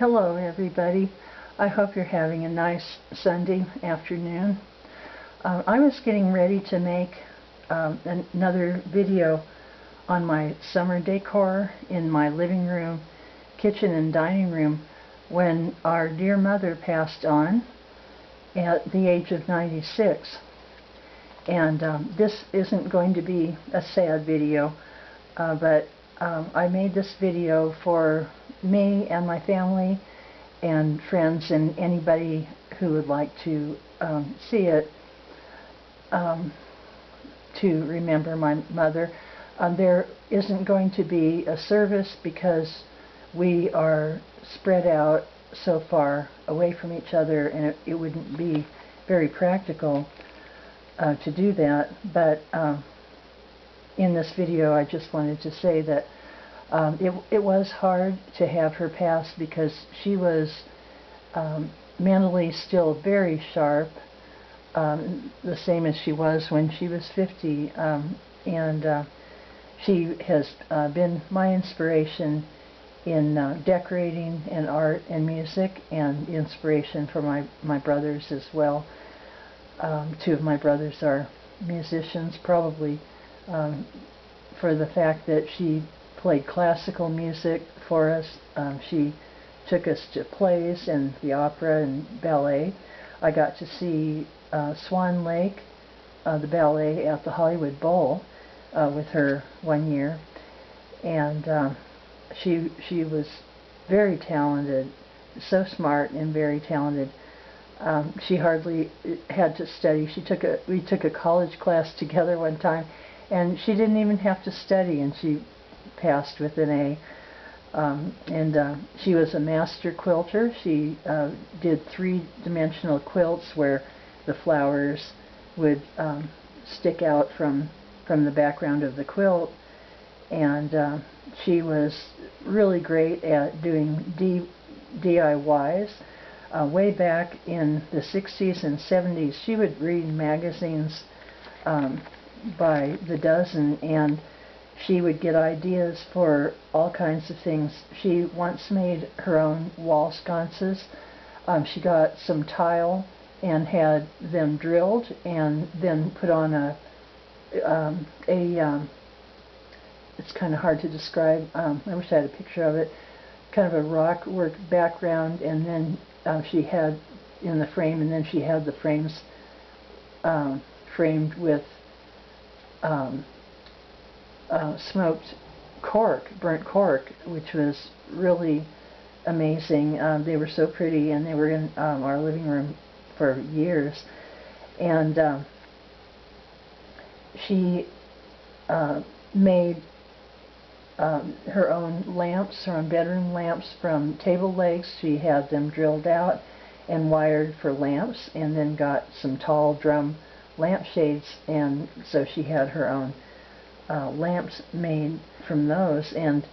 Hello everybody. I hope you're having a nice Sunday afternoon. I was getting ready to make another video on my summer decor in my living room, kitchen and dining room when our dear mother passed on at the age of 96. And this isn't going to be a sad video, but I made this video for me and my family and friends and anybody who would like to see it, to remember my mother. There isn't going to be a service because we are spread out so far away from each other, and it wouldn't be very practical to do that. But in this video I just wanted to say that it was hard to have her pass because she was mentally still very sharp, the same as she was when she was 50, and she has been my inspiration in decorating and art and music, and inspiration for my brothers as well. Two of my brothers are musicians, probably for the fact that she played classical music for us. She took us to plays and the opera and ballet. I got to see Swan Lake, the ballet, at the Hollywood Bowl with her one year, and she was very talented, so smart and very talented. She hardly had to study. We took a college class together one time, and she didn't even have to study, and she passed with an A. And she was a master quilter. She did three-dimensional quilts where the flowers would stick out from the background of the quilt, and she was really great at doing DIYs. Way back in the 60s and 70s, she would read magazines by the dozen, and she would get ideas for all kinds of things. She once made her own wall sconces. She got some tile and had them drilled and then put on it's kind of hard to describe. I wish I had a picture of it. Kind of a rock work background, and then she had in the frame, and then she had the frames framed with smoked cork, burnt cork, which was really amazing. They were so pretty, and they were in our living room for years. And she made her own lamps, her own bedroom lamps from table legs. She had them drilled out and wired for lamps, and then got some tall drum lampshades, and so she had her own lamps made from those. And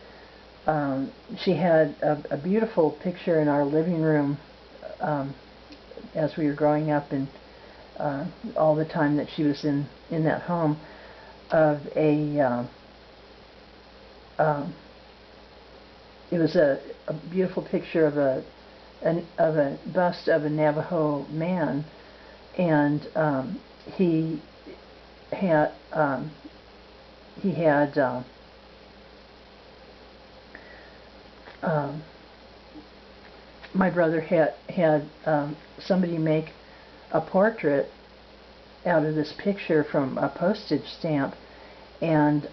she had a beautiful picture in our living room as we were growing up, and all the time that she was in that home, of it was a beautiful picture of a bust of a Navajo man, and he had my brother had somebody make a portrait out of this picture from a postage stamp, and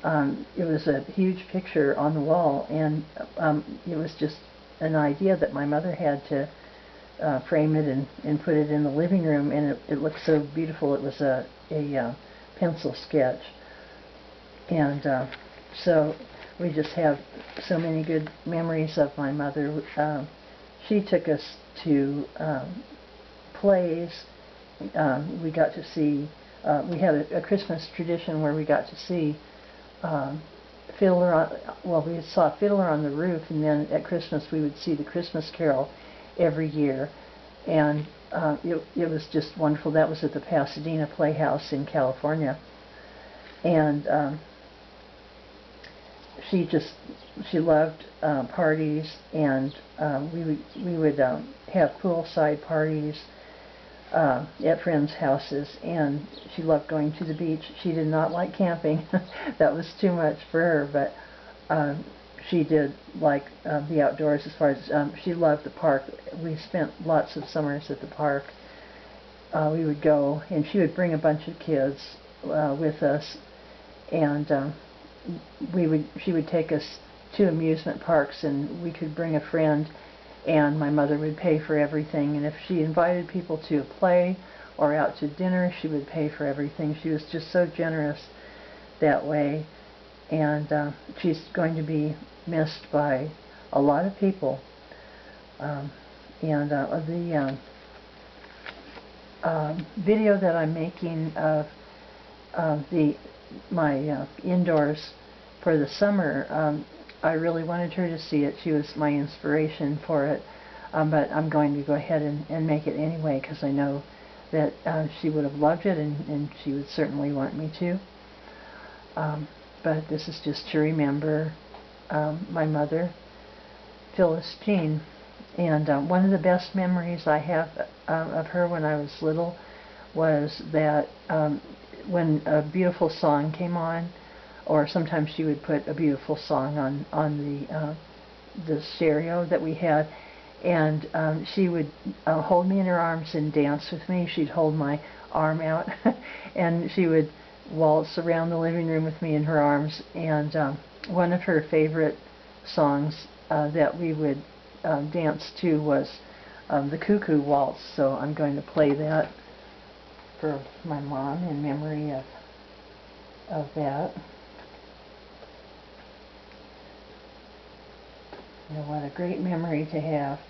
it was a huge picture on the wall, and it was just an idea that my mother had to frame it and put it in the living room, and it looked so beautiful. It was a pencil sketch, and so we just have so many good memories of my mother. She took us to plays. We got to see, we had a Christmas tradition where we got to see Fiddler on, well, we saw Fiddler on the Roof, and then at Christmas we would see the Christmas Carol every year, and it was just wonderful. That was at the Pasadena Playhouse in California, and she just, she loved parties, and we would have poolside parties at friends' houses, and she loved going to the beach. She did not like camping. That was too much for her, but she did like the outdoors as far as, she loved the park. We spent lots of summers at the park. We would go, and she would bring a bunch of kids with us, and she would take us to amusement parks, and we could bring a friend, and my mother would pay for everything. And if she invited people to a play or out to dinner, she would pay for everything. She was just so generous that way, and she's going to be missed by a lot of people. The video that I'm making of my indoors for the summer, I really wanted her to see it. She was my inspiration for it, but I'm going to go ahead and make it anyway, because I know that she would have loved it, and she would certainly want me to. But this is just to remember my mother, Phyllis Jean. And one of the best memories I have of her when I was little was that when a beautiful song came on, or sometimes she would put a beautiful song on the stereo that we had, and she would hold me in her arms and dance with me. She'd hold my arm out and she would waltz around the living room with me in her arms. And one of her favorite songs that we would dance to was the Cuckoo Waltz. So I'm going to play that for my mom in memory of that. You know, what a great memory to have.